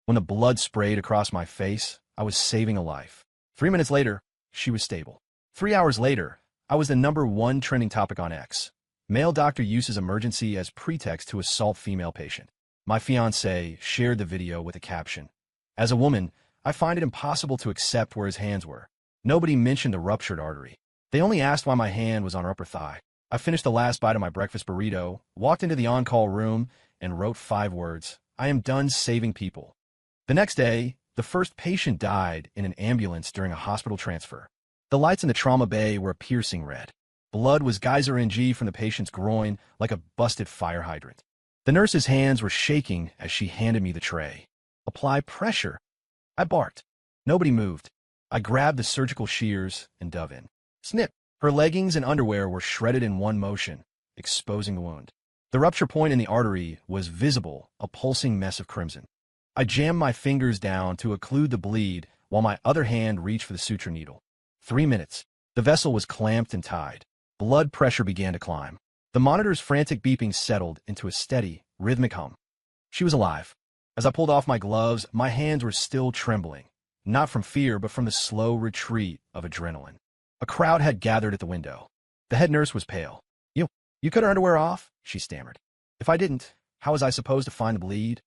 When the blood sprayed across my face, I was saving a life. 3 minutes later, she was stable. 3 hours later, I was the #1 trending topic on X. Male doctor uses emergency as pretext to assault female patient. My fiancé shared the video with a caption. As a woman, I find it impossible to accept where his hands were. Nobody mentioned the ruptured artery. They only asked why my hand was on her upper thigh. I finished the last bite of my breakfast burrito, walked into the on-call room, and wrote 5 words. I am done saving people. The next day, the first patient died in an ambulance during a hospital transfer. The lights in the trauma bay were a piercing red. Blood was geyser NG from the patient's groin like a busted fire hydrant. The nurse's hands were shaking as she handed me the tray. Apply pressure. I barked. Nobody moved. I grabbed the surgical shears and dove in. Snip. Her leggings and underwear were shredded in one motion, exposing the wound. The rupture point in the artery was visible, a pulsing mess of crimson. I jammed my fingers down to occlude the bleed while my other hand reached for the suture needle. 3 minutes. The vessel was clamped and tied. Blood pressure began to climb. The monitor's frantic beeping settled into a steady, rhythmic hum. She was alive. As I pulled off my gloves, my hands were still trembling, not from fear but from the slow retreat of adrenaline. A crowd had gathered at the window. The head nurse was pale. You cut her underwear off?" she stammered. "If I didn't, how was I supposed to find the bleed?"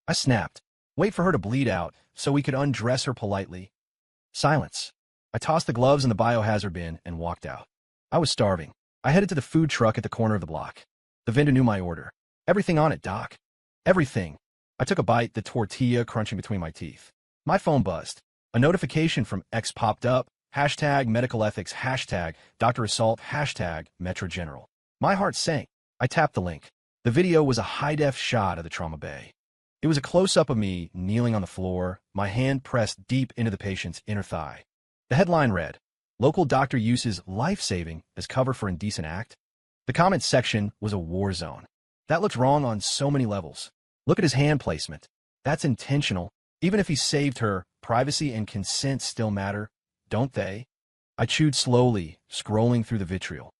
I snapped. "Wait for her to bleed out so we could undress her politely." Silence. I tossed the gloves in the biohazard bin and walked out. I was starving. I headed to the food truck at the corner of the block. The vendor knew my order. "Everything on it, Doc." "Everything." I took a bite, the tortilla crunching between my teeth. My phone buzzed. A notification from X popped up. #medical ethics, #Dr. Assault, #Metro General. My heart sank. I tapped the link. The video was a high-def shot of the trauma bay. It was a close-up of me kneeling on the floor, my hand pressed deep into the patient's inner thigh. The headline read, "Local doctor uses life-saving as cover for indecent act." The comments section was a war zone. "That looks wrong on so many levels. Look at his hand placement. That's intentional. Even if he saved her, privacy and consent still matter, don't they?" I chewed slowly, scrolling through the vitriol.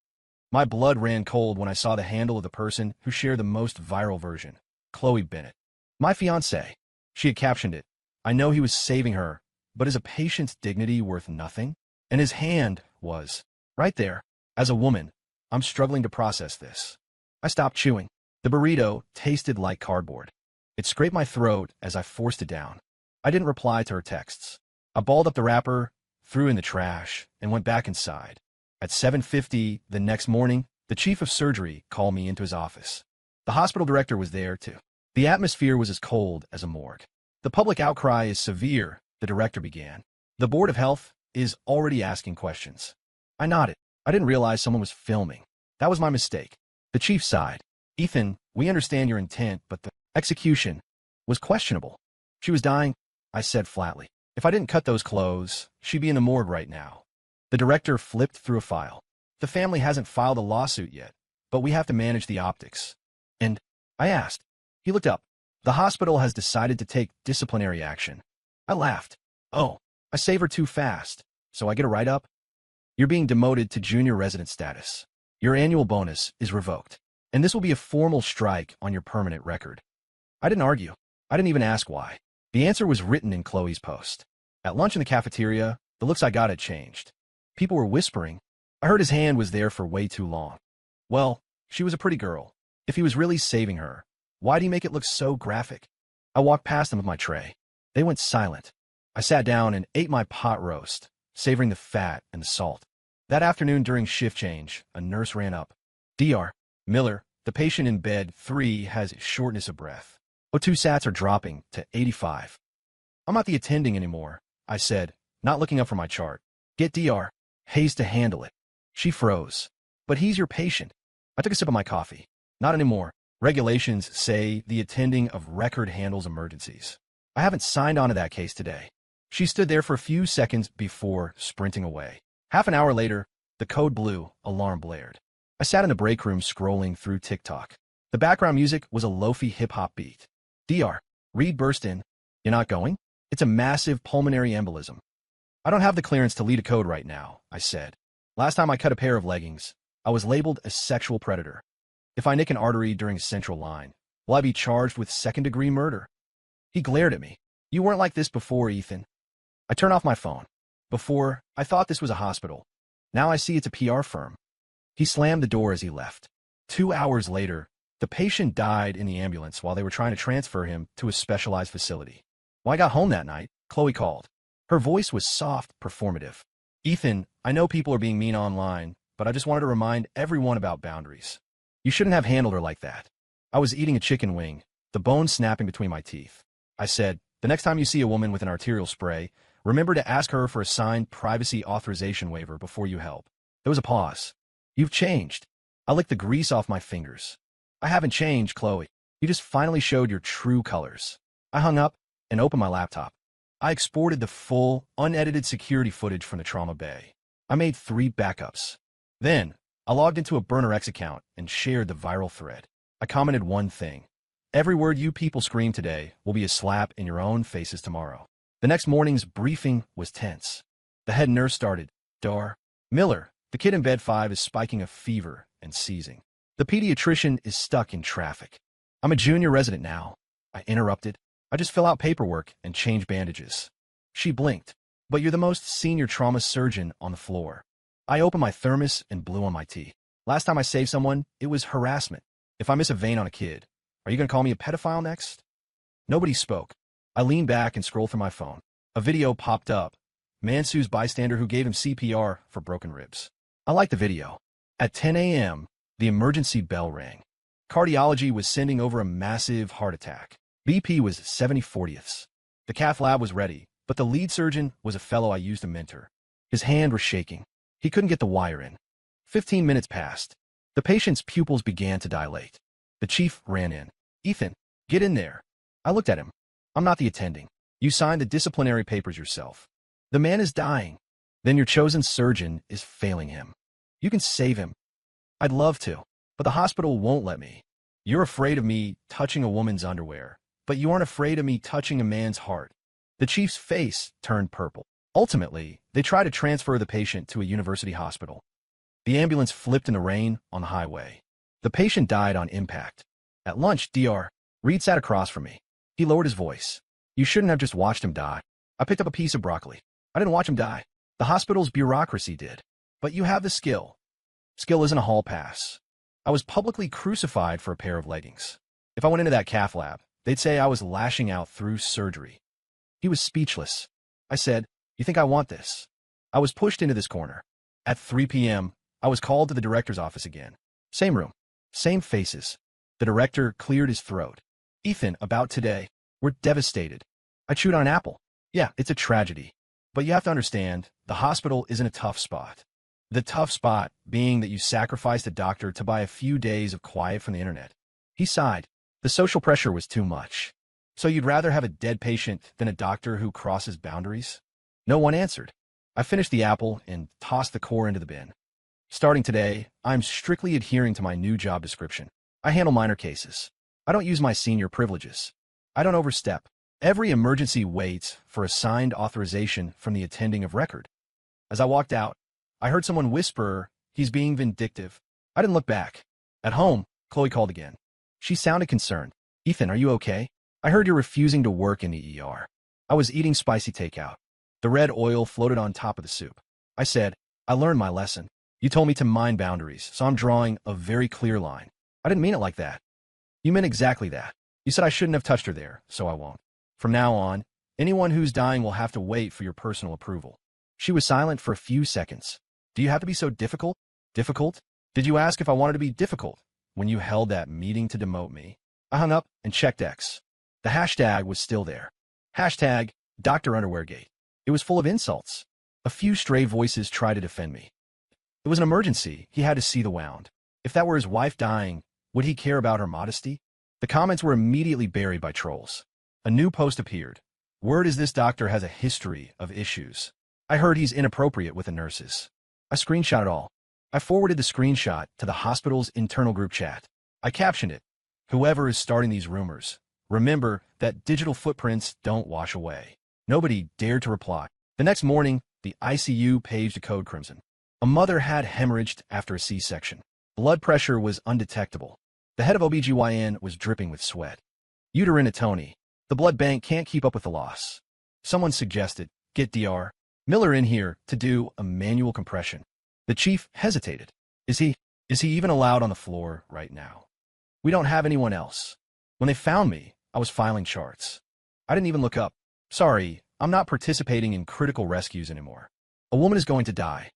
My blood ran cold when I saw the handle of the person who shared the most viral version, Chloe Bennett. My fiancé. She had captioned it. "I know he was saving her, but is a patient's dignity worth nothing?" And his hand was right there. As a woman, I'm struggling to process this. I stopped chewing. The burrito tasted like cardboard. It scraped my throat as I forced it down. I didn't reply to her texts. I balled up the wrapper, threw it in the trash, and went back inside. At 7:50 the next morning, the chief of surgery called me into his office. The hospital director was there, too. The atmosphere was as cold as a morgue. "The public outcry is severe," the director began. "The Board of Health is already asking questions." I nodded. I didn't realize someone was filming. That was my mistake. The chief sighed. "Ethan, we understand your intent, but the execution was questionable." "She was dying," I said flatly. "If I didn't cut those clothes, she'd be in the morgue right now." The director flipped through a file. "The family hasn't filed a lawsuit yet, but we have to manage the optics." "And?" I asked. He looked up. "The hospital has decided to take disciplinary action." I laughed. "Oh, I save her too fast, so I get a write-up?" "You're being demoted to junior resident status. Your annual bonus is revoked, and this will be a formal strike on your permanent record." I didn't argue. I didn't even ask why. The answer was written in Chloe's post. At lunch in the cafeteria, the looks I got had changed. People were whispering. I heard his hand was there for way too long. Well, she was a pretty girl. If he was really saving her, why'd he make it look so graphic? I walked past them with my tray. They went silent. I sat down and ate my pot roast, savoring the fat and the salt. That afternoon during shift change, a nurse ran up. "Dr. Miller, the patient in bed 3 has shortness of breath. O2 sats are dropping to 85. "I'm not the attending anymore," I said, not looking up from my chart. "Get Dr. Hayes to handle it." She froze. "But he's your patient." I took a sip of my coffee. "Not anymore. Regulations say the attending of record handles emergencies. I haven't signed on to that case today." She stood there for a few seconds before sprinting away. Half an hour later, the code blue alarm blared. I sat in the break room scrolling through TikTok. The background music was a lofi hip-hop beat. "Dr. Reed burst in. You not going? It's a massive pulmonary embolism." "I don't have the clearance to lead a code right now," I said. "Last time I cut a pair of leggings, I was labeled a sexual predator. If I nick an artery during a central line, will I be charged with second-degree murder?" He glared at me. You weren't like this before, Ethan. I turn off my phone. Before, I thought this was a hospital. Now I see it's a PR firm. He slammed the door as he left. 2 hours later, the patient died in the ambulance while they were trying to transfer him to a specialized facility. When I got home that night, Chloe called. Her voice was soft, performative. Ethan, I know people are being mean online, but I just wanted to remind everyone about boundaries. You shouldn't have handled her like that. I was eating a chicken wing, the bone snapping between my teeth. I said, the next time you see a woman with an arterial spray, remember to ask her for a signed privacy authorization waiver before you help. There was a pause. You've changed. I licked the grease off my fingers. I haven't changed, Chloe. You just finally showed your true colors. I hung up and opened my laptop. I exported the full, unedited security footage from the trauma bay. I made 3 backups. Then, I logged into a Burner X account and shared the viral thread. I commented one thing. Every word you people scream today will be a slap in your own faces tomorrow. The next morning's briefing was tense. The head nurse started, Dar. Miller, the kid in bed 5 is spiking a fever and seizing. The pediatrician is stuck in traffic. I'm a junior resident now. I interrupted. I just fill out paperwork and change bandages. She blinked. But you're the most senior trauma surgeon on the floor. I opened my thermos and blew on my tea. Last time I saved someone, it was harassment. If I miss a vein on a kid, are you going to call me a pedophile next? Nobody spoke. I leaned back and scrolled through my phone. A video popped up. Man-sues bystander who gave him CPR for broken ribs. I liked the video. At 10 a.m., the emergency bell rang. Cardiology was sending over a massive heart attack. BP was 70/40ths. The cath lab was ready, but the lead surgeon was a fellow I used to mentor. His hand was shaking. He couldn't get the wire in. 15 minutes passed. The patient's pupils began to dilate. The chief ran in. Ethan, get in there. I looked at him. I'm not the attending. You signed the disciplinary papers yourself. The man is dying. Then your chosen surgeon is failing him. You can save him. I'd love to, but the hospital won't let me. You're afraid of me touching a woman's underwear, but you aren't afraid of me touching a man's heart. The chief's face turned purple. Ultimately, they tried to transfer the patient to a university hospital. The ambulance flipped in the rain on the highway. The patient died on impact. At lunch, Dr. Reed sat across from me. He lowered his voice. You shouldn't have just watched him die. I picked up a piece of broccoli. I didn't watch him die. The hospital's bureaucracy did. But you have the skill. Skill isn't a hall pass. I was publicly crucified for a pair of leggings. If I went into that cath lab, they'd say I was lashing out through surgery. He was speechless. I said, you think I want this? I was pushed into this corner. At 3 p.m., I was called to the director's office again. Same room. Same faces. The director cleared his throat. Ethan, about today. We're devastated. I chewed on an apple. Yeah, it's a tragedy. But you have to understand, the hospital is in a tough spot. The tough spot being that you sacrificed a doctor to buy a few days of quiet from the internet. He sighed. The social pressure was too much. So you'd rather have a dead patient than a doctor who crosses boundaries? No one answered. I finished the apple and tossed the core into the bin. Starting today, I'm strictly adhering to my new job description. I handle minor cases. I don't use my senior privileges. I don't overstep. Every emergency waits for a signed authorization from the attending of record. As I walked out, I heard someone whisper, he's being vindictive. I didn't look back. At home, Chloe called again. She sounded concerned. Ethan, are you okay? I heard you're refusing to work in the ER. I was eating spicy takeout. The red oil floated on top of the soup. I said, I learned my lesson. You told me to mind boundaries, so I'm drawing a very clear line. I didn't mean it like that. You meant exactly that. You said I shouldn't have touched her there, so I won't. From now on, anyone who's dying will have to wait for your personal approval. She was silent for a few seconds. Do you have to be so difficult? Difficult? Did you ask if I wanted to be difficult when you held that meeting to demote me? I hung up and checked X. The hashtag was still there. Hashtag Dr. Underweargate. It was full of insults. A few stray voices tried to defend me. It was an emergency. He had to see the wound. If that were his wife dying, would he care about her modesty? The comments were immediately buried by trolls. A new post appeared. Word is this doctor has a history of issues. I heard he's inappropriate with the nurses. I screenshot it all. I forwarded the screenshot to the hospital's internal group chat. I captioned it. Whoever is starting these rumors, remember that digital footprints don't wash away. Nobody dared to reply. The next morning, the ICU paged a code crimson. A mother had hemorrhaged after a C-section. Blood pressure was undetectable. The head of OBGYN was dripping with sweat. Uterine atony. The blood bank can't keep up with the loss. Someone suggested, get Dr. Miller in here to do a manual compression. The chief hesitated. Is he even allowed on the floor right now? We don't have anyone else. When they found me, I was filing charts. I didn't even look up. Sorry, I'm not participating in critical rescues anymore. A woman is going to die.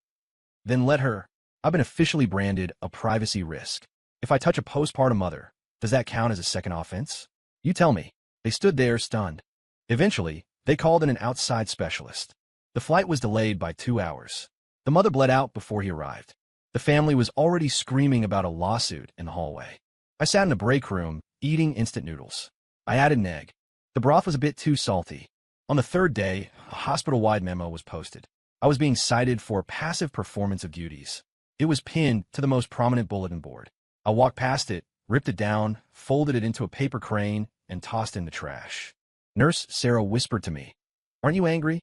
Then let her. I've been officially branded a privacy risk. If I touch a postpartum mother, does that count as a second offense? You tell me. They stood there stunned. Eventually, they called in an outside specialist. The flight was delayed by 2 hours. The mother bled out before he arrived. The family was already screaming about a lawsuit in the hallway. I sat in a break room, eating instant noodles. I added an egg. The broth was a bit too salty. On the third day, a hospital-wide memo was posted. I was being cited for passive performance of duties. It was pinned to the most prominent bulletin board. I walked past it, ripped it down, folded it into a paper crane, and tossed in the trash. Nurse Sarah whispered to me, "Aren't you angry?"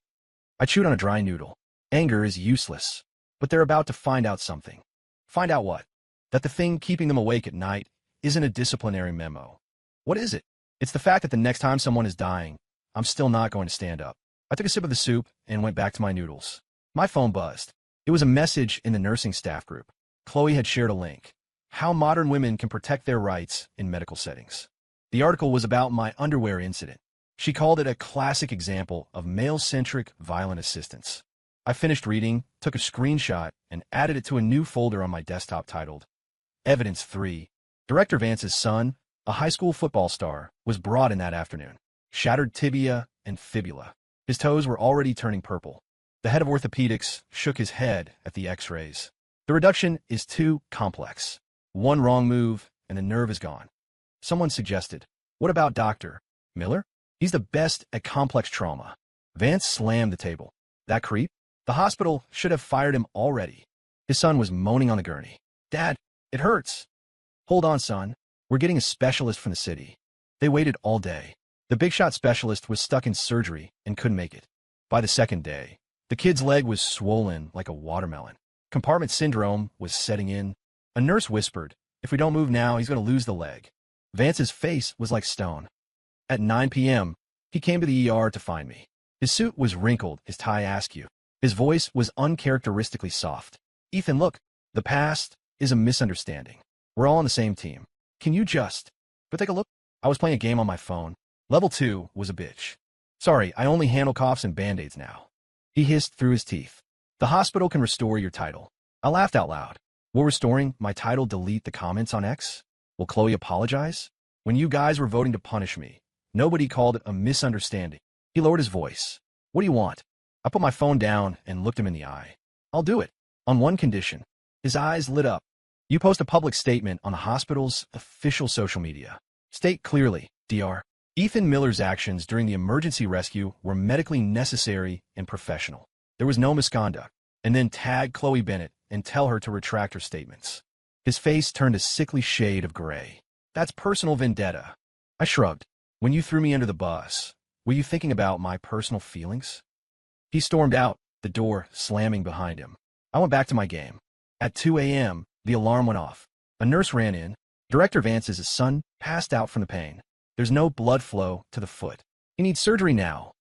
I chewed on a dry noodle. Anger is useless. But they're about to find out something. Find out what? That the thing keeping them awake at night isn't a disciplinary memo. What is it? It's the fact that the next time someone is dying, I'm still not going to stand up. I took a sip of the soup and went back to my noodles. My phone buzzed. It was a message in the nursing staff group. Chloe had shared a link. How modern women can protect their rights in medical settings. The article was about my underwear incident. She called it a classic example of male-centric violent assistance. I finished reading, took a screenshot, and added it to a new folder on my desktop titled Evidence 3. Director Vance's son, a high school football star, was brought in that afternoon. Shattered tibia and fibula. His toes were already turning purple. The head of orthopedics shook his head at the x-rays. The reduction is too complex. One wrong move, and the nerve is gone. Someone suggested, what about Dr. Miller? He's the best at complex trauma. Vance slammed the table. That creep? The hospital should have fired him already. His son was moaning on the gurney. Dad, it hurts. Hold on, son. We're getting a specialist from the city. They waited all day. The big shot specialist was stuck in surgery and couldn't make it. By the second day, the kid's leg was swollen like a watermelon. Compartment syndrome was setting in. A nurse whispered, if we don't move now, he's going to lose the leg. Vance's face was like stone. At 9 p.m., he came to the ER to find me. His suit was wrinkled, his tie askew. His voice was uncharacteristically soft. Ethan, look, the past is a misunderstanding. We're all on the same team. Can you just go take a look? I was playing a game on my phone. Level 2 was a bitch. Sorry, I only handle coughs and band-aids now. He hissed through his teeth. The hospital can restore your title. I laughed out loud. Will restoring my title delete the comments on X? Will Chloe apologize? When you guys were voting to punish me, nobody called it a misunderstanding. He lowered his voice. What do you want? I put my phone down and looked him in the eye. I'll do it. On one condition. His eyes lit up. You post a public statement on the hospital's official social media. State clearly, Dr. Ethan Miller's actions during the emergency rescue were medically necessary and professional. There was no misconduct. And then tag Chloe Bennett and tell her to retract her statements. His face turned a sickly shade of gray. That's personal vendetta. I shrugged. When you threw me under the bus, were you thinking about my personal feelings? He stormed out, the door slamming behind him. I went back to my game. At 2 a.m., the alarm went off. A nurse ran in. Director Vance's son passed out from the pain. There's no blood flow to the foot. He needs surgery now.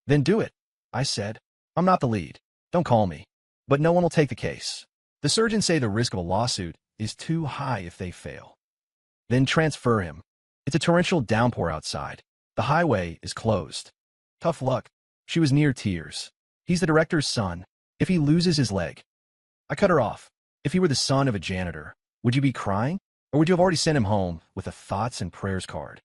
Then do it, I said. I'm not the lead. Don't call me. But no one will take the case. The surgeons say the risk of a lawsuit is too high if they fail. Then transfer him. It's a torrential downpour outside. The highway is closed. Tough luck. She was near tears. He's the director's son. If he loses his leg. I cut her off. If he were the son of a janitor, would you be crying? Or would you have already sent him home with a thoughts and prayers card?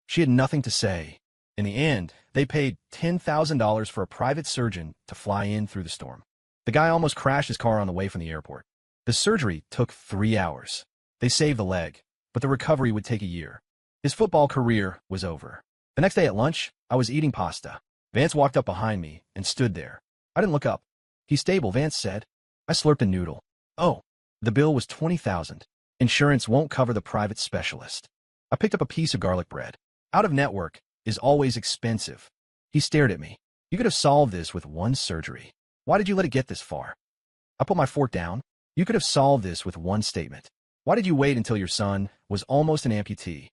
She had nothing to say. In the end, they paid $10,000 for a private surgeon to fly in through the storm. The guy almost crashed his car on the way from the airport. The surgery took 3 hours. They saved the leg, but the recovery would take a year. His football career was over. The next day at lunch, I was eating pasta. Vance walked up behind me and stood there. I didn't look up. He's stable, Vance said. I slurped a noodle. Oh, the bill was $20,000. Insurance won't cover the private specialist. I picked up a piece of garlic bread. Out of network is always expensive. He stared at me. You could have solved this with one surgery. Why did you let it get this far? I put my fork down. You could have solved this with one statement. Why did you wait until your son was almost an amputee?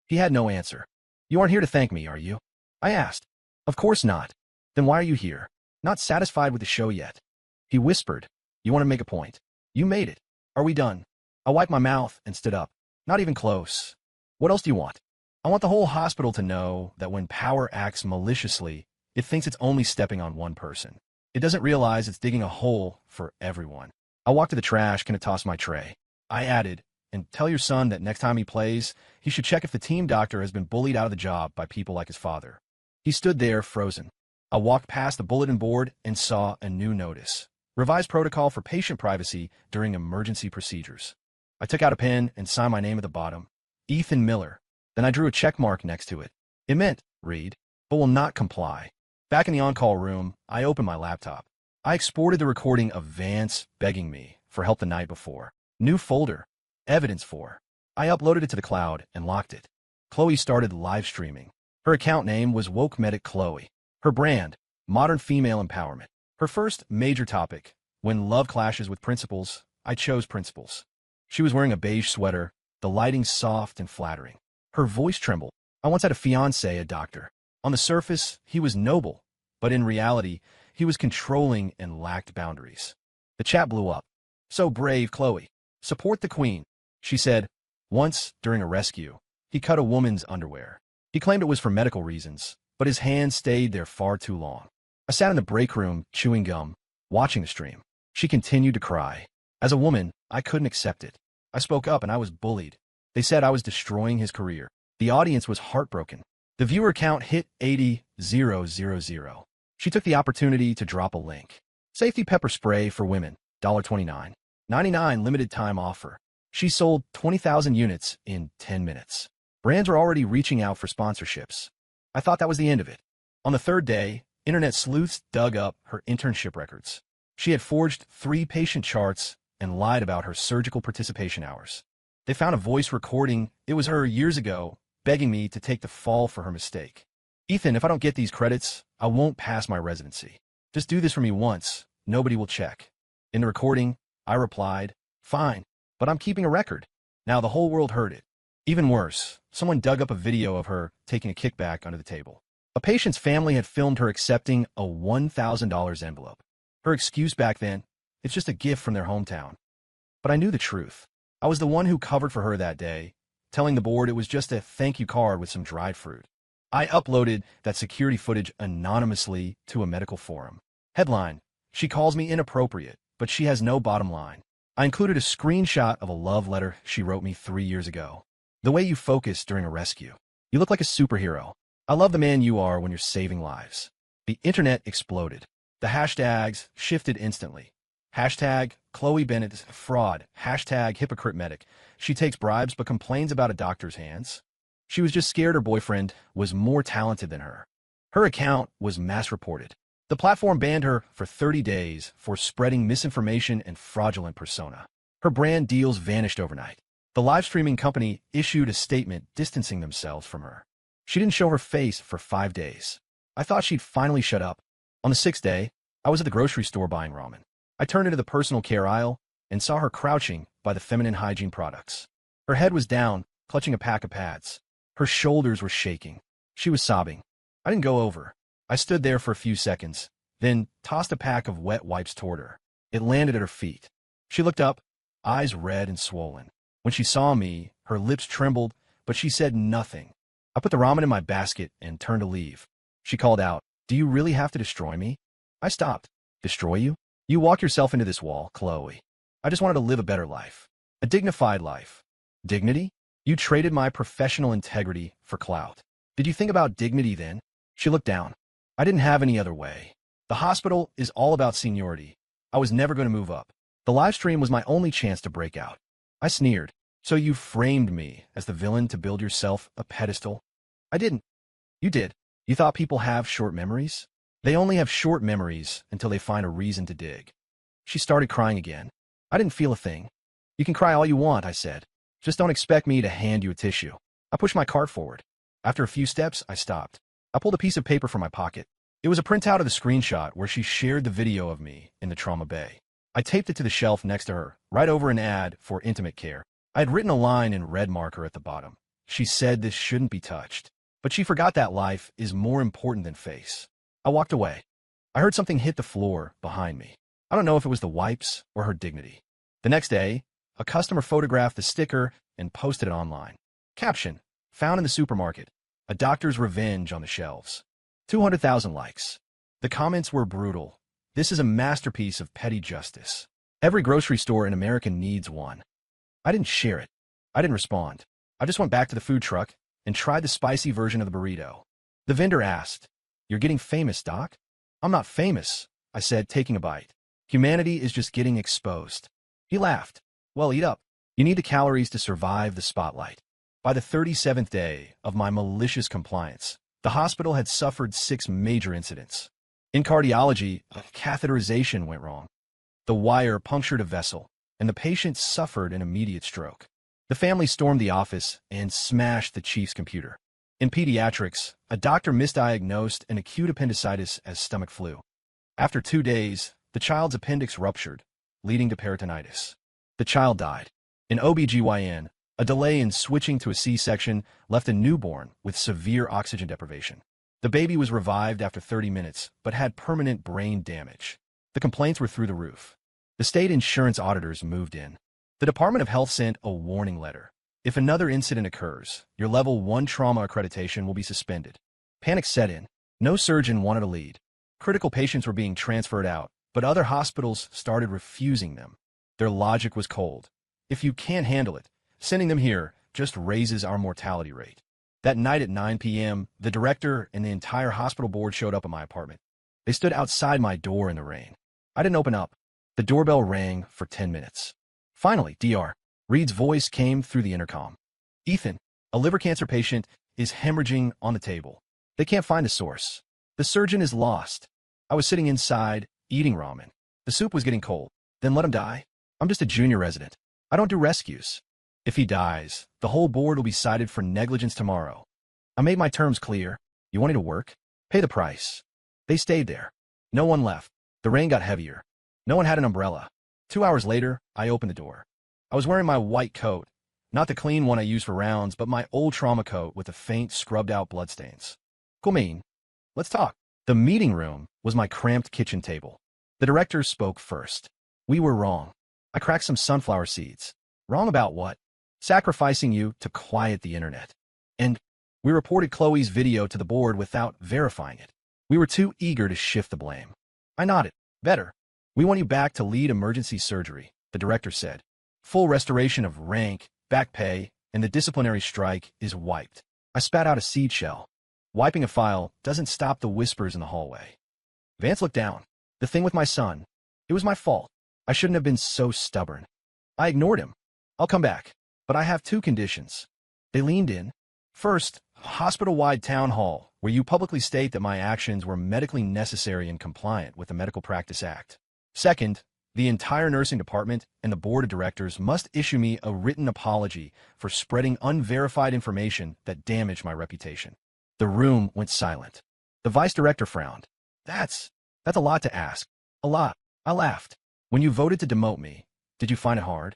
He had no answer. You aren't here to thank me, are you? I asked. Of course not. Then why are you here? Not satisfied with the show yet. He whispered. You want to make a point? You made it. Are we done? I wiped my mouth and stood up. Not even close. What else do you want? I want the whole hospital to know that when power acts maliciously, it thinks it's only stepping on one person. It doesn't realize it's digging a hole for everyone. I walked to the trash can and tossed my tray. I added, and tell your son that next time he plays, he should check if the team doctor has been bullied out of the job by people like his father. He stood there, frozen. I walked past the bulletin board and saw a new notice. Revised protocol for patient privacy during emergency procedures. I took out a pen and signed my name at the bottom. Ethan Miller. Then I drew a check mark next to it. It meant, read, but will not comply. Back in the on-call room, I opened my laptop. I exported the recording of Vance begging me for help the night before. New folder. Evidence for. I uploaded it to the cloud and locked it. Chloe started live streaming. Her account name was Woke Medic Chloe. Her brand, modern female empowerment. Her first major topic, when love clashes with principles, I chose principles. She was wearing a beige sweater, the lighting soft and flattering. Her voice trembled. I once had a fiancé, a doctor. On the surface, he was noble, but in reality, he was controlling and lacked boundaries. The chat blew up. So brave, Chloe. Support the queen, she said. Once, during a rescue, he cut a woman's underwear. He claimed it was for medical reasons, but his hand stayed there far too long. I sat in the break room, chewing gum, watching the stream. She continued to cry. As a woman, I couldn't accept it. I spoke up and I was bullied. They said I was destroying his career. The audience was heartbroken. The viewer count hit 80,000. She took the opportunity to drop a link. Safety pepper spray for women, $29. 99 limited time offer. She sold 20,000 units in 10 minutes. Brands were already reaching out for sponsorships. I thought that was the end of it. On the third day, internet sleuths dug up her internship records. She had forged 3 patient charts and lied about her surgical participation hours. They found a voice recording. It was her years ago, begging me to take the fall for her mistake. Ethan, if I don't get these credits, I won't pass my residency. Just do this for me once. Nobody will check. In the recording, I replied, fine, but I'm keeping a record. Now the whole world heard it. Even worse, someone dug up a video of her taking a kickback under the table. A patient's family had filmed her accepting a $1,000 envelope. Her excuse back then, it's just a gift from their hometown. But I knew the truth. I was the one who covered for her that day, telling the board it was just a thank you card with some dried fruit. I uploaded that security footage anonymously to a medical forum. Headline, she calls me inappropriate, but she has no bottom line. I included a screenshot of a love letter she wrote me 3 years ago. The way you focus during a rescue. You look like a superhero. I love the man you are when you're saving lives. The internet exploded. The hashtags shifted instantly. Hashtag Chloe Bennett fraud. Hashtag hypocrite medic. She takes bribes but complains about a doctor's hands. She was just scared her boyfriend was more talented than her. Her account was mass reported. The platform banned her for 30 days for spreading misinformation and fraudulent persona. Her brand deals vanished overnight. The live streaming company issued a statement distancing themselves from her. She didn't show her face for 5 days. I thought she'd finally shut up. On the 6th day, I was at the grocery store buying ramen. I turned into the personal care aisle and saw her crouching by the feminine hygiene products. Her head was down, clutching a pack of pads. Her shoulders were shaking. She was sobbing. I didn't go over. I stood there for a few seconds, then tossed a pack of wet wipes toward her. It landed at her feet. She looked up, eyes red and swollen. When she saw me, her lips trembled, but she said nothing. I put the ramen in my basket and turned to leave. She called out, "Do you really have to destroy me?" I stopped. "Destroy you? You walk yourself into this wall, Chloe. I just wanted to live a better life. A dignified life." Dignity? You traded my professional integrity for clout. Did you think about dignity then? She looked down. I didn't have any other way. The hospital is all about seniority. I was never going to move up. The live stream was my only chance to break out. I sneered. "So you framed me as the villain to build yourself a pedestal?" I didn't. You did. You thought people have short memories? They only have short memories until they find a reason to dig. She started crying again. I didn't feel a thing. "You can cry all you want," I said. "Just don't expect me to hand you a tissue." I pushed my cart forward. After a few steps, I stopped. I pulled a piece of paper from my pocket. It was a printout of the screenshot where she shared the video of me in the trauma bay. I taped it to the shelf next to her, right over an ad for intimate care. I had written a line in red marker at the bottom. She said this shouldn't be touched. But she forgot that life is more important than face. I walked away. I heard something hit the floor behind me. I don't know if it was the wipes or her dignity. The next day, a customer photographed the sticker and posted it online. Caption: found in the supermarket. A doctor's revenge on the shelves. 200,000 likes. The comments were brutal. This is a masterpiece of petty justice. Every grocery store in America needs one. I didn't share it. I didn't respond. I just went back to the food truck and tried the spicy version of the burrito. The vendor asked, "You're getting famous, Doc?" "I'm not famous," I said, taking a bite. "Humanity is just getting exposed." He laughed. "Well, eat up. You need the calories to survive the spotlight." By the 37th day of my malicious compliance, the hospital had suffered 6 major incidents. In cardiology, a catheterization went wrong. The wire punctured a vessel, and the patient suffered an immediate stroke. The family stormed the office and smashed the chief's computer. In pediatrics, a doctor misdiagnosed an acute appendicitis as stomach flu. After 2 days, the child's appendix ruptured, leading to peritonitis. The child died. In OB/GYN, a delay in switching to a C-section left a newborn with severe oxygen deprivation. The baby was revived after 30 minutes, but had permanent brain damage. The complaints were through the roof. The state insurance auditors moved in. The Department of Health sent a warning letter. If another incident occurs, your Level 1 trauma accreditation will be suspended. Panic set in. No surgeon wanted a lead. Critical patients were being transferred out, but other hospitals started refusing them. Their logic was cold. If you can't handle it, sending them here just raises our mortality rate. That night at 9 p.m., the director and the entire hospital board showed up at my apartment. They stood outside my door in the rain. I didn't open up. The doorbell rang for 10 minutes. Finally, Dr. Reed's voice came through the intercom. "Ethan, a liver cancer patient, is hemorrhaging on the table. They can't find the source. The surgeon is lost." I was sitting inside, eating ramen. The soup was getting cold. "Then let him die. I'm just a junior resident. I don't do rescues. If he dies, the whole board will be cited for negligence tomorrow." I made my terms clear. You wanted to work? Pay the price. They stayed there. No one left. The rain got heavier. No one had an umbrella. 2 hours later, I opened the door. I was wearing my white coat, not the clean one I use for rounds, but my old trauma coat with the faint, scrubbed-out bloodstains. "Cool mean. Let's talk." The meeting room was my cramped kitchen table. The director spoke first. "We were wrong. I cracked some sunflower seeds." "Wrong about what?" "Sacrificing you to quiet the internet." "And we reported Chloe's video to the board without verifying it. We were too eager to shift the blame." I nodded. "Better. We want you back to lead emergency surgery," the director said. "Full restoration of rank, back pay, and the disciplinary strike is wiped." I spat out a seed shell. Wiping a file doesn't stop the whispers in the hallway. Vance looked down. "The thing with my son. It was my fault. I shouldn't have been so stubborn." I ignored him. "I'll come back, but I have 2 conditions." They leaned in. "First, a hospital-wide town hall where you publicly state that my actions were medically necessary and compliant with the Medical Practice Act. Second, the entire nursing department and the board of directors must issue me a written apology for spreading unverified information that damaged my reputation." The room went silent. The vice director frowned. That's a lot to ask. A lot." I laughed. "When you voted to demote me, did you find it hard?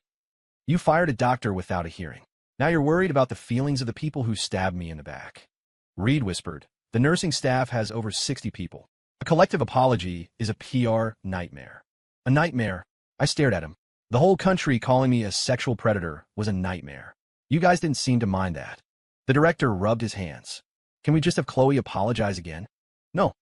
You fired a doctor without a hearing. Now you're worried about the feelings of the people who stabbed me in the back." Reed whispered, "The nursing staff has over 60 people. A collective apology is a PR nightmare." "A nightmare?" I stared at him. "The whole country calling me a sexual predator was a nightmare. You guys didn't seem to mind that." The director rubbed his hands. "Can we just have Chloe apologize again?" "No."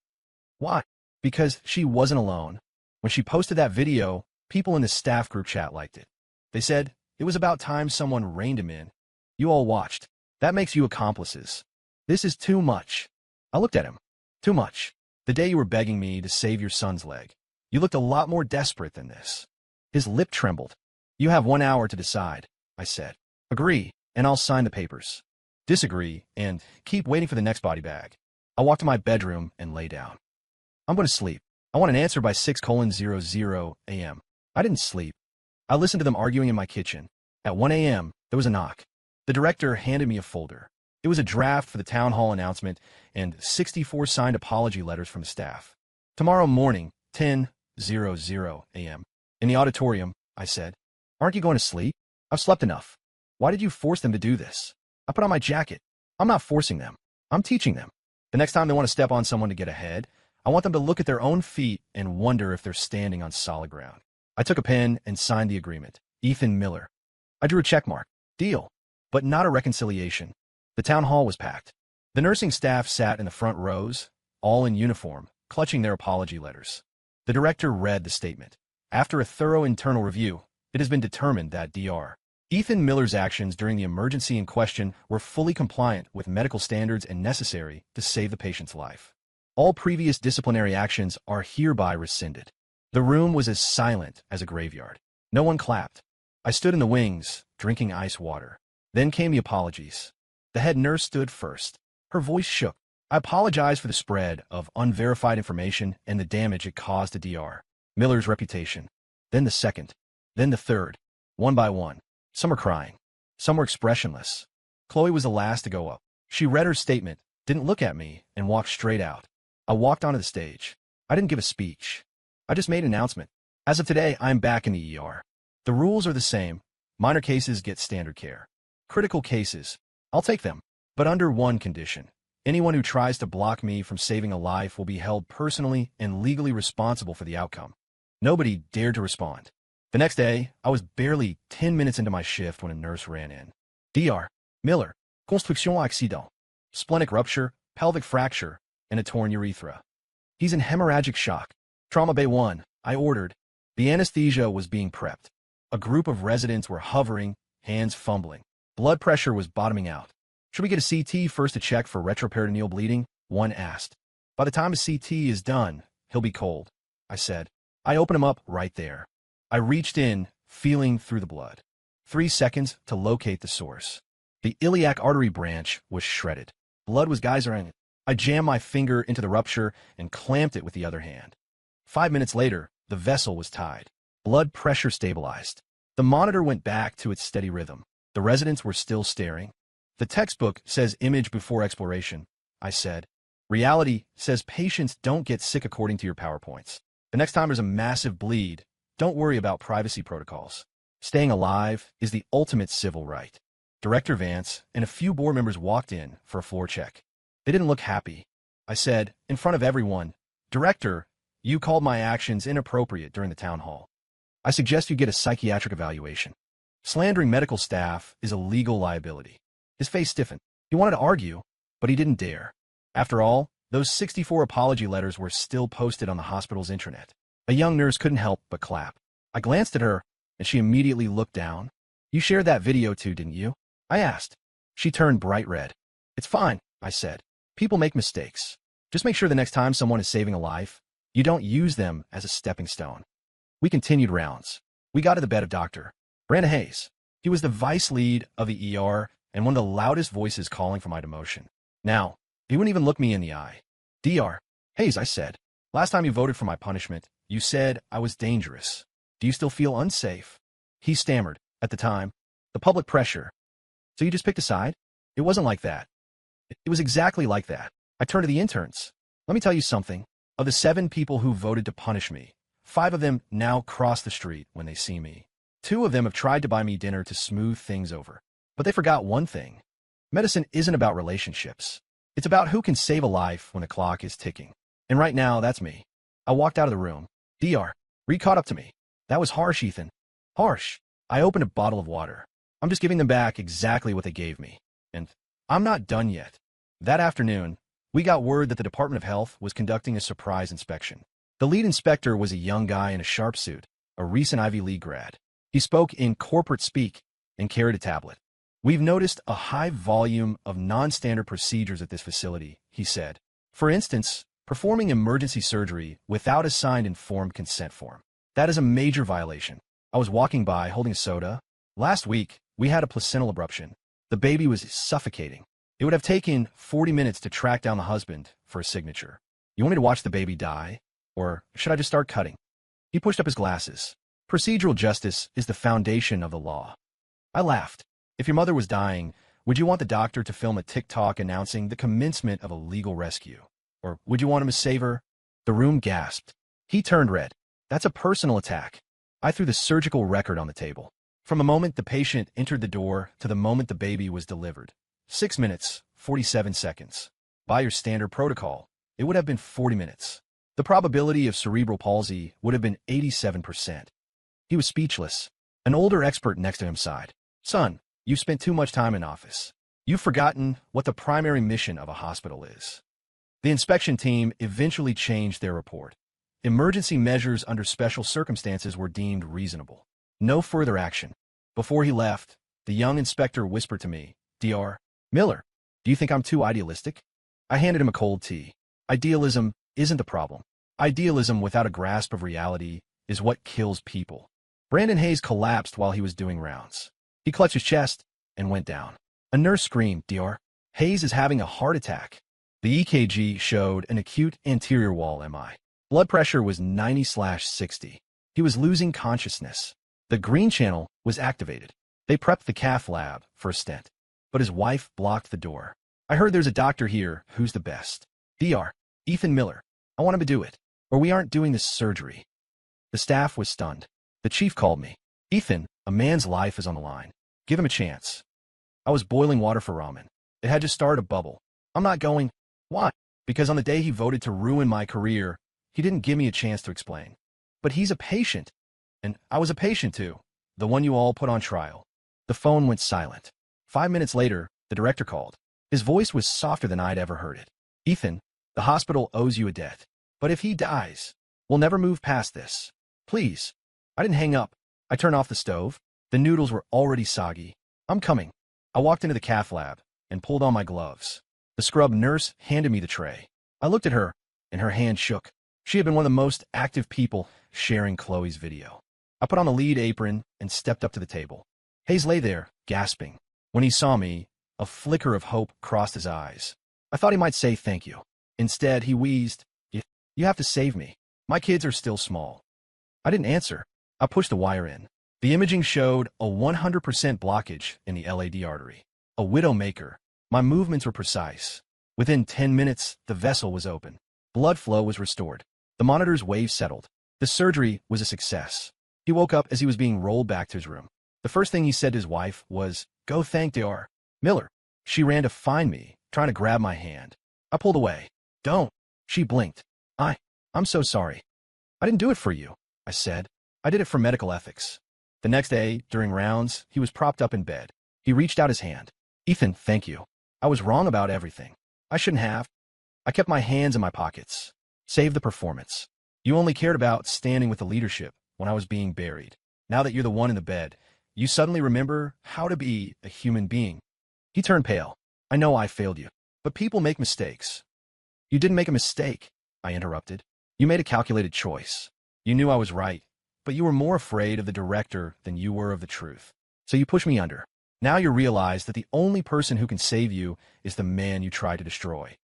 "Why?" "Because she wasn't alone. When she posted that video, people in the staff group chat liked it. They said it was about time someone reined him in. You all watched. That makes you accomplices. This is too much." I looked at him. "Too much. The day you were begging me to save your son's leg. You looked a lot more desperate than this." His lip trembled. "You have 1 hour to decide," I said. "Agree, and I'll sign the papers. Disagree, and keep waiting for the next body bag." I walked to my bedroom and lay down. "I'm going to sleep. I want an answer by 6:00 a.m. I didn't sleep. I listened to them arguing in my kitchen. At 1 a.m., there was a knock. The director handed me a folder. It was a draft for the town hall announcement and 64 signed apology letters from the staff. "Tomorrow morning, 10:00 a.m. In the auditorium," I said. "Aren't you going to sleep? I've slept enough. Why did you force them to do this?" I put on my jacket. "I'm not forcing them. I'm teaching them. The next time they want to step on someone to get ahead, I want them to look at their own feet and wonder if they're standing on solid ground. I took a pen and signed the agreement. Ethan Miller. I drew a check mark. Deal. But not a reconciliation. The town hall was packed. The nursing staff sat in the front rows, all in uniform, clutching their apology letters. The director read the statement. After a thorough internal review, it has been determined that Dr. Ethan Miller's actions during the emergency in question were fully compliant with medical standards and necessary to save the patient's life. All previous disciplinary actions are hereby rescinded. The room was as silent as a graveyard. No one clapped. I stood in the wings, drinking ice water. Then came the apologies. The head nurse stood first. Her voice shook. I apologize for the spread of unverified information and the damage it caused to Dr. Miller's reputation. Then the second. Then the third. One by one. Some were crying. Some were expressionless. Chloe was the last to go up. She read her statement, didn't look at me, and walked straight out. I walked onto the stage. I didn't give a speech. I just made an announcement. As of today, I'm back in the ER. The rules are the same. Minor cases get standard care. Critical cases, I'll take them. But under one condition. Anyone who tries to block me from saving a life will be held personally and legally responsible for the outcome. Nobody dared to respond. The next day, I was barely 10 minutes into my shift when a nurse ran in. Dr. Miller, construction accident, splenic rupture, pelvic fracture, and a torn urethra. He's in hemorrhagic shock. Trauma Bay 1, I ordered. The anesthesia was being prepped. A group of residents were hovering, hands fumbling. Blood pressure was bottoming out. Should we get a CT first to check for retroperitoneal bleeding? One asked. By the time a CT is done, he'll be cold, I said. I opened him up right there. I reached in, feeling through the blood. 3 seconds to locate the source. The iliac artery branch was shredded. Blood was geysering. I jammed my finger into the rupture and clamped it with the other hand. 5 minutes later, the vessel was tied. Blood pressure stabilized. The monitor went back to its steady rhythm. The residents were still staring. The textbook says image before exploration, I said. Reality says patients don't get sick according to your PowerPoints. The next time there's a massive bleed, don't worry about privacy protocols. Staying alive is the ultimate civil right. Director Vance and a few board members walked in for a floor check. They didn't look happy. I said, in front of everyone, Director, you called my actions inappropriate during the town hall. I suggest you get a psychiatric evaluation. Slandering medical staff is a legal liability. His face stiffened. He wanted to argue, but he didn't dare. After all, those 64 apology letters were still posted on the hospital's intranet. A young nurse couldn't help but clap. I glanced at her, and she immediately looked down. You shared that video too, didn't you? I asked. She turned bright red. It's fine, I said. People make mistakes. Just make sure the next time someone is saving a life, you don't use them as a stepping stone. We continued rounds. We got to the bed of Dr. Brandon Hayes. He was the vice lead of the ER and one of the loudest voices calling for my demotion. Now, he wouldn't even look me in the eye. Dr. Hayes, I said, last time you voted for my punishment, you said I was dangerous. Do you still feel unsafe? He stammered, at the time, the public pressure. So you just picked a side? It wasn't like that. It was exactly like that. I turned to the interns. Let me tell you something. Of the 7 people who voted to punish me, 5 of them now cross the street when they see me. 2 of them have tried to buy me dinner to smooth things over. But they forgot one thing. Medicine isn't about relationships. It's about who can save a life when the clock is ticking. And right now, that's me. I walked out of the room. Dr. Reed caught up to me. That was harsh, Ethan. Harsh. I opened a bottle of water. I'm just giving them back exactly what they gave me. And I'm not done yet. That afternoon, we got word that the Department of Health was conducting a surprise inspection. The lead inspector was a young guy in a sharp suit, a recent Ivy League grad. He spoke in corporate speak and carried a tablet. We've noticed a high volume of non-standard procedures at this facility, he said. For instance, performing emergency surgery without a signed informed consent form. That is a major violation. I was walking by holding a soda. Last week, we had a placental abruption. The baby was suffocating. It would have taken 40 minutes to track down the husband for a signature. You want me to watch the baby die? Or should I just start cutting? He pushed up his glasses. Procedural justice is the foundation of the law. I laughed. If your mother was dying, would you want the doctor to film a TikTok announcing the commencement of a legal rescue? Or would you want him to save her? The room gasped. He turned red. That's a personal attack. I threw the surgical record on the table. From the moment the patient entered the door to the moment the baby was delivered. 6 minutes, 47 seconds. By your standard protocol, it would have been 40 minutes. The probability of cerebral palsy would have been 87%. He was speechless. An older expert next to him sighed. Son, you've spent too much time in office. You've forgotten what the primary mission of a hospital is. The inspection team eventually changed their report. Emergency measures under special circumstances were deemed reasonable. No further action. Before he left, the young inspector whispered to me, Dr. Miller, do you think I'm too idealistic? I handed him a cold tea. Idealism isn't the problem. Idealism without a grasp of reality is what kills people. Brandon Hayes collapsed while he was doing rounds. He clutched his chest and went down. A nurse screamed, Dr. Hayes is having a heart attack. The EKG showed an acute anterior wall MI. Blood pressure was 90/60. He was losing consciousness. The green channel was activated. They prepped the cath lab for a stent, but his wife blocked the door. I heard there's a doctor here who's the best. Dr. Ethan Miller. I want him to do it, or we aren't doing this surgery. The staff was stunned. The chief called me. Ethan, a man's life is on the line. Give him a chance. I was boiling water for ramen. It had just started to bubble. I'm not going. Why? Because on the day he voted to ruin my career, he didn't give me a chance to explain. But he's a patient. And I was a patient too. The one you all put on trial. The phone went silent. 5 minutes later, the director called. His voice was softer than I'd ever heard it. Ethan, the hospital owes you a debt. But if he dies, we'll never move past this. Please. I didn't hang up. I turned off the stove. The noodles were already soggy. I'm coming. I walked into the cath lab and pulled on my gloves. The scrub nurse handed me the tray. I looked at her, and her hand shook. She had been one of the most active people sharing Chloe's video. I put on the lead apron and stepped up to the table. Hayes lay there, gasping. When he saw me, a flicker of hope crossed his eyes. I thought he might say thank you. Instead, he wheezed, You have to save me. My kids are still small. I didn't answer. I pushed the wire in. The imaging showed a 100% blockage in the LAD artery. A widowmaker. My movements were precise. Within 10 minutes, the vessel was open. Blood flow was restored. The monitor's waves settled. The surgery was a success. He woke up as he was being rolled back to his room. The first thing he said to his wife was, Go thank Dr. Miller. She ran to find me, trying to grab my hand. I pulled away. Don't. She blinked. I'm so sorry. I didn't do it for you, I said. I did it for medical ethics. The next day, during rounds, he was propped up in bed. He reached out his hand. Ethan, thank you. I was wrong about everything. I shouldn't have. I kept my hands in my pockets. Save the performance. You only cared about standing with the leadership when I was being buried. Now that you're the one in the bed, you suddenly remember how to be a human being. He turned pale. I know I failed you, but people make mistakes. You didn't make a mistake, I interrupted. You made a calculated choice. You knew I was right, but you were more afraid of the director than you were of the truth. So you pushed me under. Now you realize that the only person who can save you is the man you tried to destroy.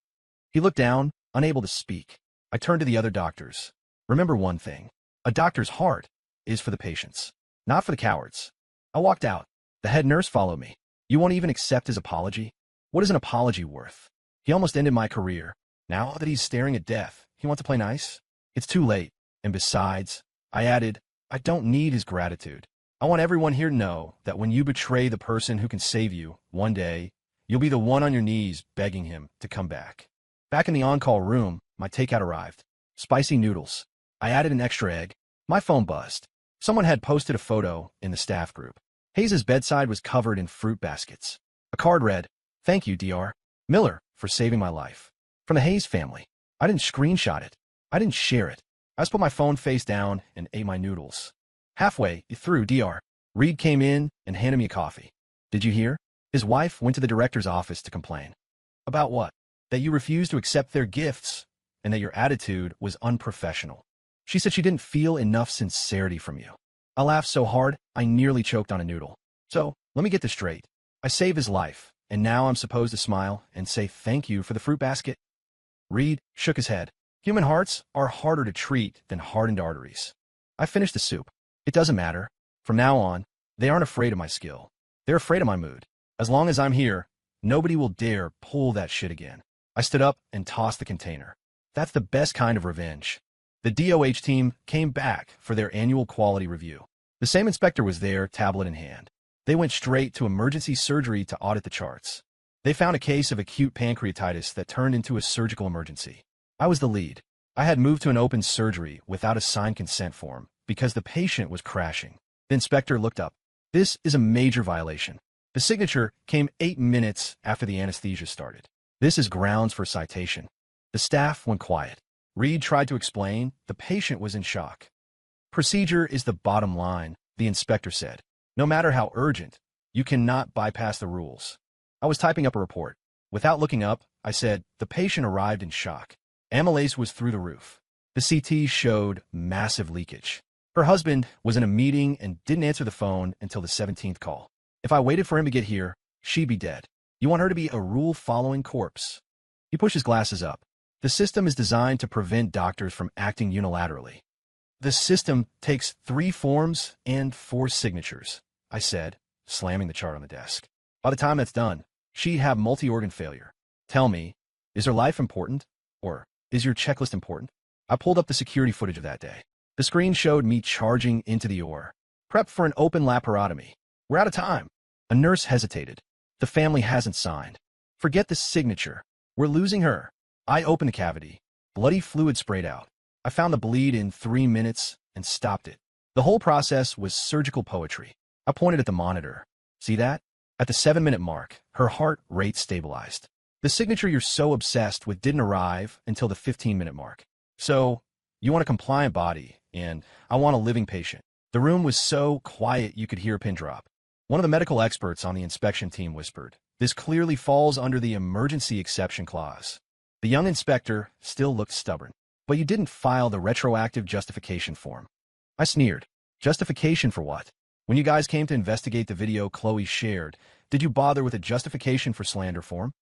He looked down, unable to speak. I turned to the other doctors. Remember one thing. A doctor's heart is for the patients, not for the cowards. I walked out. The head nurse followed me. You won't even accept his apology? What is an apology worth? He almost ended my career. Now that he's staring at death, he wants to play nice? It's too late. And besides, I added, I don't need his gratitude. I want everyone here to know that when you betray the person who can save you, one day, you'll be the one on your knees begging him to come back. Back in the on-call room, my takeout arrived. Spicy noodles. I added an extra egg. My phone buzzed. Someone had posted a photo in the staff group. Hayes' bedside was covered in fruit baskets. A card read, Thank you, Dr. Miller, for saving my life. From the Hayes family. I didn't screenshot it. I didn't share it. I just put my phone face down and ate my noodles. Halfway through, Dr. Reed came in and handed me a coffee. Did you hear? His wife went to the director's office to complain. About what? That you refused to accept their gifts and that your attitude was unprofessional. She said she didn't feel enough sincerity from you. I laughed so hard, I nearly choked on a noodle. So, let me get this straight. I saved his life, and now I'm supposed to smile and say thank you for the fruit basket? Reed shook his head. Human hearts are harder to treat than hardened arteries. I finished the soup. It doesn't matter. From now on, they aren't afraid of my skill. They're afraid of my mood. As long as I'm here, nobody will dare pull that shit again. I stood up and tossed the container. That's the best kind of revenge. The DOH team came back for their annual quality review. The same inspector was there, tablet in hand. They went straight to emergency surgery to audit the charts. They found a case of acute pancreatitis that turned into a surgical emergency. I was the lead. I had moved to an open surgery without a signed consent form because the patient was crashing. The inspector looked up. This is a major violation. The signature came 8 minutes after the anesthesia started. This is grounds for citation. The staff went quiet. Reed tried to explain. The patient was in shock. Procedure is the bottom line, the inspector said. No matter how urgent, you cannot bypass the rules. I was typing up a report. Without looking up, I said, the patient arrived in shock. Amylase was through the roof. The CT showed massive leakage. Her husband was in a meeting and didn't answer the phone until the 17th call. If I waited for him to get here, she'd be dead. You want her to be a rule-following corpse. He pushed his glasses up. The system is designed to prevent doctors from acting unilaterally. The system takes 3 forms and 4 signatures, I said, slamming the chart on the desk. By the time that's done, she'd have multi-organ failure. Tell me, is her life important? Or is your checklist important? I pulled up the security footage of that day. The screen showed me charging into the OR, prepped for an open laparotomy. We're out of time. A nurse hesitated. The family hasn't signed. Forget the signature. We're losing her. I opened the cavity. Bloody fluid sprayed out. I found the bleed in 3 minutes and stopped it. The whole process was surgical poetry. I pointed at the monitor. See that? At the 7-minute mark, her heart rate stabilized. The signature you're so obsessed with didn't arrive until the 15-minute mark. So, you want a compliant body, and I want a living patient. The room was so quiet you could hear a pin drop. One of the medical experts on the inspection team whispered, "This clearly falls under the emergency exception clause." The young inspector still looked stubborn. "But you didn't file the retroactive justification form." I sneered. "Justification for what? When you guys came to investigate the video Chloe shared, did you bother with a justification for slander form?"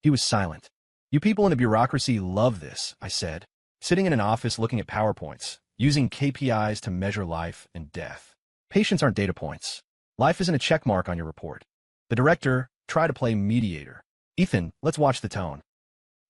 He was silent. "You people in the bureaucracy love this," I said, sitting in an office looking at PowerPoints, using KPIs to measure life and death. Patients aren't data points. Life isn't a check mark on your report. The director tried to play mediator. "Ethan, let's watch the tone."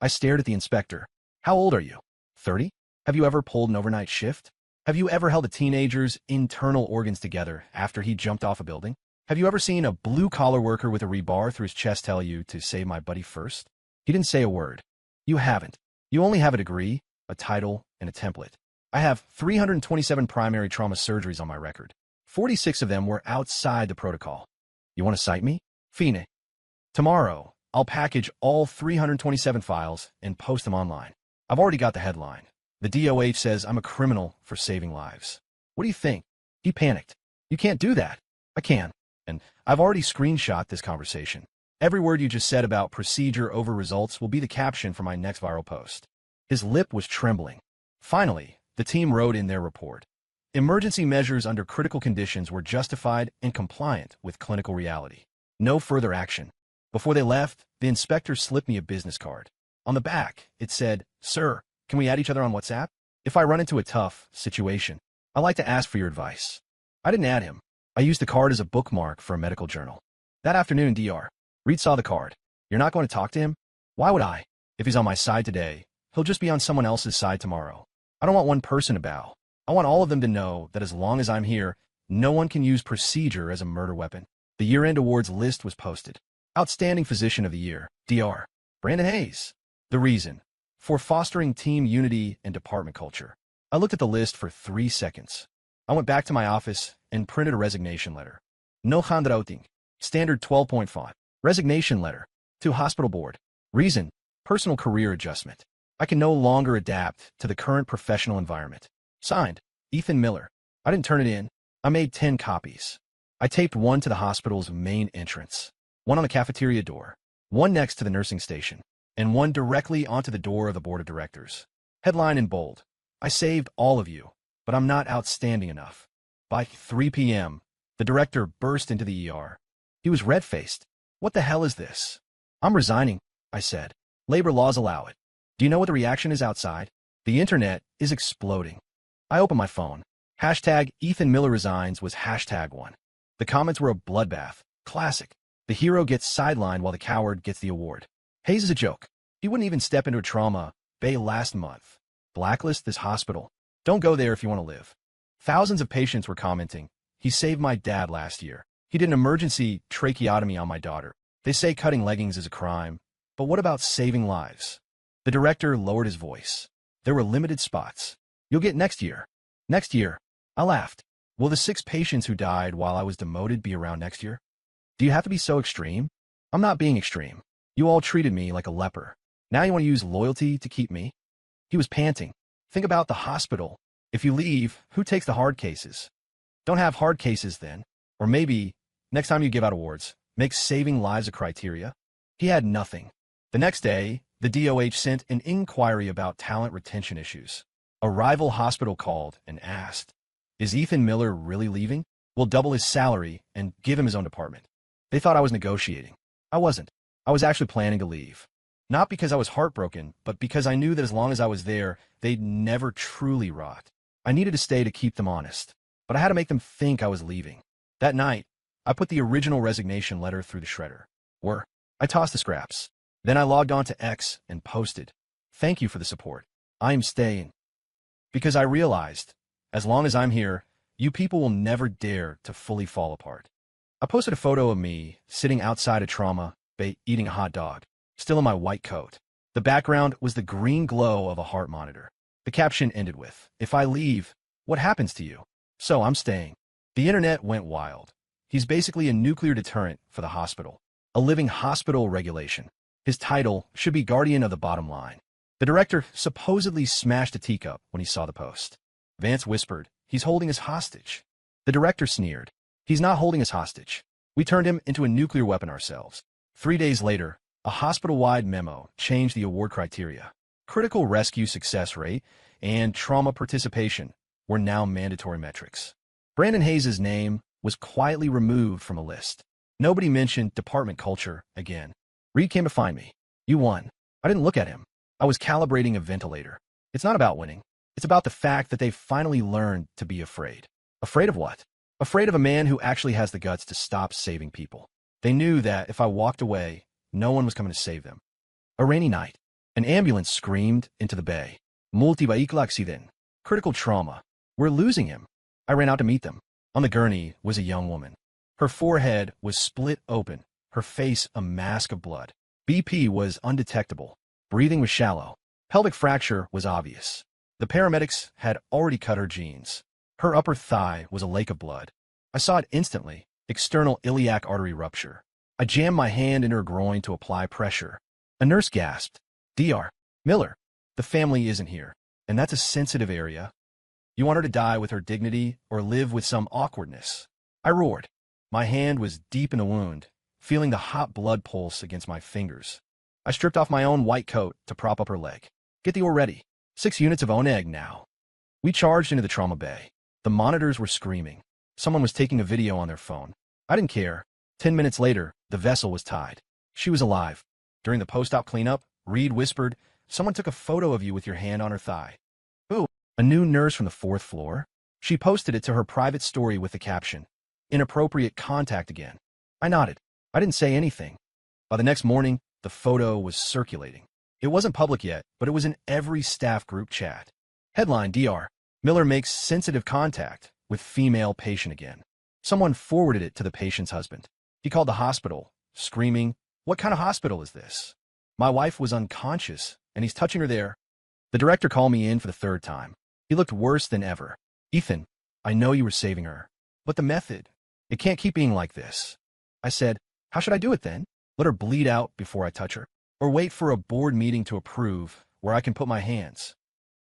I stared at the inspector. "How old are you? 30? Have you ever pulled an overnight shift? Have you ever held a teenager's internal organs together after he jumped off a building? Have you ever seen a blue-collar worker with a rebar through his chest tell you to save my buddy first?" He didn't say a word. "You haven't. You only have a degree, a title, and a template. I have 327 primary trauma surgeries on my record. 46 of them were outside the protocol. You want to cite me? Fine. Tomorrow, I'll package all 327 files and post them online. I've already got the headline. The DOH says I'm a criminal for saving lives. What do you think?" He panicked. "You can't do that." "I can. And I've already screenshot this conversation. Every word you just said about procedure over results will be the caption for my next viral post." His lip was trembling. Finally, the team wrote in their report, "Emergency measures under critical conditions were justified and compliant with clinical reality. No further action." Before they left, the inspector slipped me a business card. On the back, it said, "Sir, can we add each other on WhatsApp? If I run into a tough situation, I like to ask for your advice." I didn't add him. I used the card as a bookmark for a medical journal. That afternoon, Dr. Reed saw the card. "You're not going to talk to him?" "Why would I? If he's on my side today, he'll just be on someone else's side tomorrow. I don't want one person to bow. I want all of them to know that as long as I'm here, no one can use procedure as a murder weapon." The year-end awards list was posted. Outstanding Physician of the Year, Dr. Brandon Hayes. The reason? For fostering team unity and department culture. I looked at the list for 3 seconds. I went back to my office and printed a resignation letter. No handwriting. Standard 12-point font. Resignation letter. To hospital board. Reason? Personal career adjustment. I can no longer adapt to the current professional environment. Signed, Ethan Miller. I didn't turn it in. I made 10 copies. I taped one to the hospital's main entrance, one on the cafeteria door, one next to the nursing station, and one directly onto the door of the board of directors. Headline in bold: "I saved all of you, but I'm not outstanding enough." By 3 p.m., the director burst into the ER. He was red-faced. "What the hell is this?" "I'm resigning," I said. "Labor laws allow it." Do you know what the reaction is outside? The internet is exploding. I opened my phone. Hashtag Ethan Miller resigns was #1. The comments were a bloodbath. Classic. The hero gets sidelined while the coward gets the award. Hayes is a joke. He wouldn't even step into a trauma bay last month. Blacklist this hospital. Don't go there if you want to live. Thousands of patients were commenting, "He saved my dad last year. He did an emergency tracheotomy on my daughter." They say cutting leggings is a crime, but what about saving lives? The director lowered his voice. There were limited spots. You'll get next year. Next year. I laughed. Will the 6 patients who died while I was demoted be around next year? Do you have to be so extreme? I'm not being extreme. You all treated me like a leper. Now you want to use loyalty to keep me? He was panting. Think about the hospital. If you leave, who takes the hard cases? Don't have hard cases then. Or maybe, next time you give out awards, make saving lives a criteria. He had nothing. The next day, the DOH sent an inquiry about talent retention issues. A rival hospital called and asked, "Is Ethan Miller really leaving? We'll double his salary and give him his own department." They thought I was negotiating. I wasn't. I was actually planning to leave. Not because I was heartbroken, but because I knew that as long as I was there, they'd never truly rot. I needed to stay to keep them honest, but I had to make them think I was leaving. That night, I put the original resignation letter through the shredder. I tossed the scraps. Then I logged on to X and posted, "Thank you for the support. I am staying." Because I realized, as long as I'm here, you people will never dare to fully fall apart. I posted a photo of me sitting outside a trauma bay eating a hot dog, still in my white coat. The background was the green glow of a heart monitor. The caption ended with, "If I leave, what happens to you?" So I'm staying. The internet went wild. He's basically a nuclear deterrent for the hospital, a living hospital regulation. His title should be Guardian of the Bottom Line. The director supposedly smashed a teacup when he saw the post. Vance whispered, "He's holding us hostage." The director sneered, "He's not holding us hostage. We turned him into a nuclear weapon ourselves." 3 days later, a hospital-wide memo changed the award criteria. Critical rescue success rate and trauma participation were now mandatory metrics. Brandon Hayes' name was quietly removed from a list. Nobody mentioned department culture again. Reed came to find me. "You won." I didn't look at him. I was calibrating a ventilator. It's not about winning. It's about the fact that they finally learned to be afraid. Afraid of what? Afraid of a man who actually has the guts to stop saving people. They knew that if I walked away, no one was coming to save them. A rainy night. An ambulance screamed into the bay. "Multi-vehicle accident. Critical trauma. We're losing him." I ran out to meet them. On the gurney was a young woman. Her forehead was split open, her face a mask of blood. BP was undetectable. Breathing was shallow. Pelvic fracture was obvious. The paramedics had already cut her jeans. Her upper thigh was a lake of blood. I saw it instantly. External iliac artery rupture. I jammed my hand into her groin to apply pressure. A nurse gasped, "Dr. Miller, the family isn't here, and that's a sensitive area. You want her to die with her dignity or live with some awkwardness?" I roared. My hand was deep in the wound, feeling the hot blood pulse against my fingers. I stripped off my own white coat to prop up her leg. "Get the oar ready. 6 units of ONEG now." We charged into the trauma bay. The monitors were screaming. Someone was taking a video on their phone. I didn't care. 10 minutes later, the vessel was tied. She was alive. During the post-op cleanup, Reed whispered, "Someone took a photo of you with your hand on her thigh." "Who?" "A new nurse from the 4th floor." She posted it to her private story with the caption, "Inappropriate contact again." I nodded. I didn't say anything. By the next morning, the photo was circulating. It wasn't public yet, but it was in every staff group chat. Headline: Dr. Miller makes sensitive contact with female patient again. Someone forwarded it to the patient's husband. He called the hospital, screaming, "What kind of hospital is this? My wife was unconscious, and he's touching her there." The director called me in for the 3rd time. He looked worse than ever. "Ethan, I know you were saving her, but the method, it can't keep being like this." I said, "How should I do it then? Let her bleed out before I touch her? Or wait for a board meeting to approve where I can put my hands?"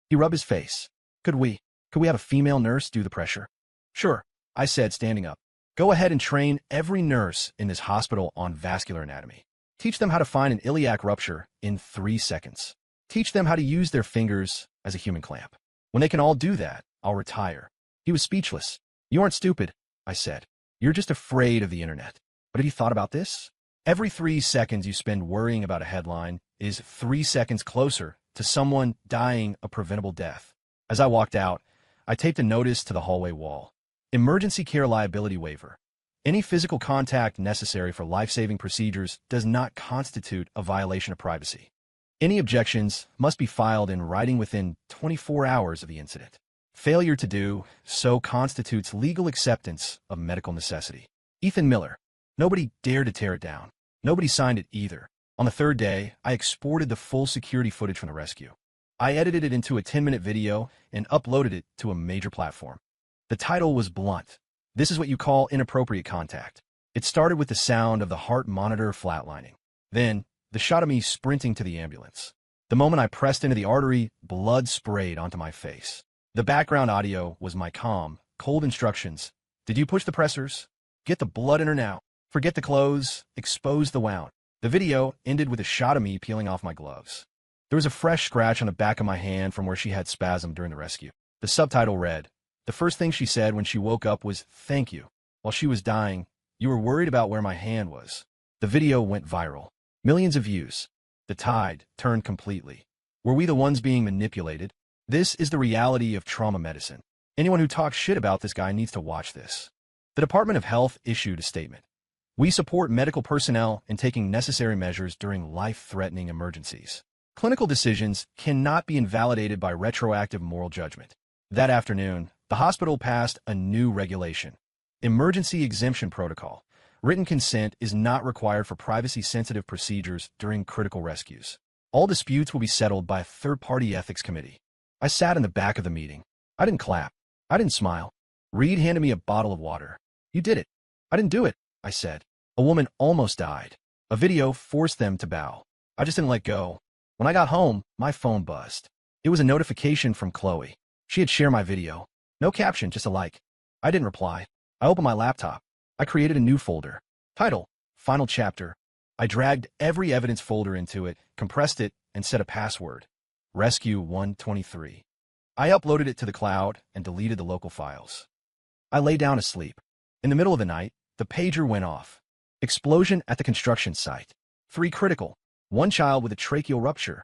He rubbed his face. Could we have a female nurse do the pressure?" "Sure," I said, standing up. "Go ahead and train every nurse in this hospital on vascular anatomy. Teach them how to find an iliac rupture in 3 seconds. Teach them how to use their fingers as a human clamp. When they can all do that, I'll retire." He was speechless. "You aren't stupid," I said. "You're just afraid of the internet. But have you thought about this? Every 3 seconds you spend worrying about a headline is 3 seconds closer to someone dying a preventable death." As I walked out, I taped a notice to the hallway wall. Emergency care liability waiver. Any physical contact necessary for life-saving procedures does not constitute a violation of privacy. Any objections must be filed in writing within 24 hours of the incident. Failure to do so constitutes legal acceptance of medical necessity. Ethan Miller. Nobody dared to tear it down. Nobody signed it either. On the third day, I exported the full security footage from the rescue. I edited it into a 10-minute video and uploaded it to a major platform. The title was blunt. This is what you call inappropriate contact. It started with the sound of the heart monitor flatlining. Then, the shot of me sprinting to the ambulance. The moment I pressed into the artery, blood sprayed onto my face. The background audio was my calm, cold instructions. Did you push the pressers? Get the blood in her now. Forget the clothes. Expose the wound. The video ended with a shot of me peeling off my gloves. There was a fresh scratch on the back of my hand from where she had spasm during the rescue. The subtitle read, "The first thing she said when she woke up was, 'Thank you.' While she was dying, you were worried about where my hand was." The video went viral. Millions of views. The tide turned completely. Were we the ones being manipulated? This is the reality of trauma medicine. Anyone who talks shit about this guy needs to watch this. The Department of Health issued a statement. We support medical personnel in taking necessary measures during life-threatening emergencies. Clinical decisions cannot be invalidated by retroactive moral judgment. That afternoon, the hospital passed a new regulation. Emergency Exemption Protocol. Written consent is not required for privacy-sensitive procedures during critical rescues. All disputes will be settled by a third-party ethics committee. I sat in the back of the meeting. I didn't clap. I didn't smile. Reed handed me a bottle of water. "You did it." "I didn't do it," I said. "A woman almost died." A video forced them to bow. I just didn't let go. When I got home, my phone buzzed. It was a notification from Chloe. She had shared my video. No caption, just a like. I didn't reply. I opened my laptop. I created a new folder. Title, Final Chapter. I dragged every evidence folder into it, compressed it, and set a password. Rescue 123. I uploaded it to the cloud and deleted the local files. I lay down to sleep. In the middle of the night, the pager went off. Explosion at the construction site. 3 critical. 1 child with a tracheal rupture.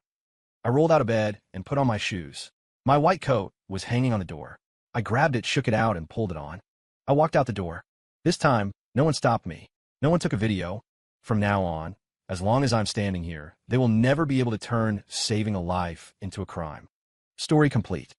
I rolled out of bed and put on my shoes. My white coat was hanging on the door. I grabbed it, shook it out, and pulled it on. I walked out the door. This time, no one stopped me. No one took a video. From now on, as long as I'm standing here, they will never be able to turn saving a life into a crime. Story complete.